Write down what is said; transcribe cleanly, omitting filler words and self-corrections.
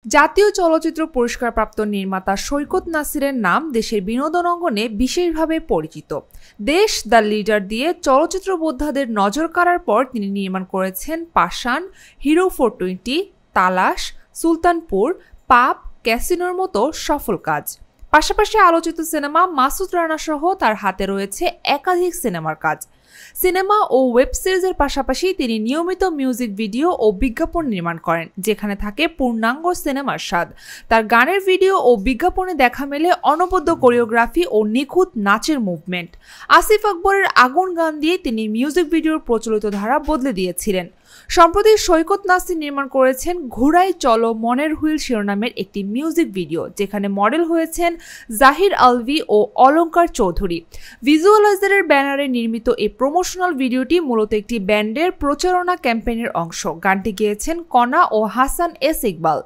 জাতীয় চলচ্চিত্র পুরস্কারপ্রাপ্ত নির্মাতা সৈকত নাসিরের নাম দেশের বিনোদন অঙ্গনে বিশেষভাবে পরিচিত। দেশ দ্য লিডার দিয়ে চলচ্চিত্র বোদ্ধাদের নজর কাড়ার পর তিনি নির্মাণ করেছেন পাষাণ, হিরো 420, তালাশ, সুলতানপুর, পাপ, ক্যাসিনোর মতো সফল কাজ। পাশাপাশি আলোচিত সিনেমা মাসুদ রানা সহ তার হাতে রয়েছে একাধিক সিনেমার কাজ। সিনেমা ও ওয়েব সিরিজের পাশাপাশি তিনি নিয়মিত মিউজিক ভিডিও ও বিজ্ঞাপন নির্মাণ করেন, যেখানে থাকে পূর্ণাঙ্গ সিনেমার স্বাদ। তার গানের ভিডিও ও বিজ্ঞাপনে দেখা মেলে অনবদ্য কোরিওগ্রাফি ও নিখুঁত নাচের মুভমেন্ট। আসিফ আকবরের আগুন গান দিয়ে তিনি মিউজিক ভিডিওর প্রচলিত ধারা বদলে দিয়েছিলেন। সম্প্রতি সৈকত নাসির নির্মাণ করেছেন ঘোড়ায় চলো মনের হুইল শিরোনামের একটি মিউজিক ভিডিও, যেখানে মডেল হয়েছেন জাহির আলভি ও অলঙ্কার চৌধুরী। ভিজুয়ালাইজারের ব্যানারে নির্মিত এই প্রমোশনাল ভিডিওটি মূলত একটি ব্যান্ডের প্রচারণা ক্যাম্পেইনের অংশ। গানটি গেয়েছেন কণা ও হাসান এস ইকবাল।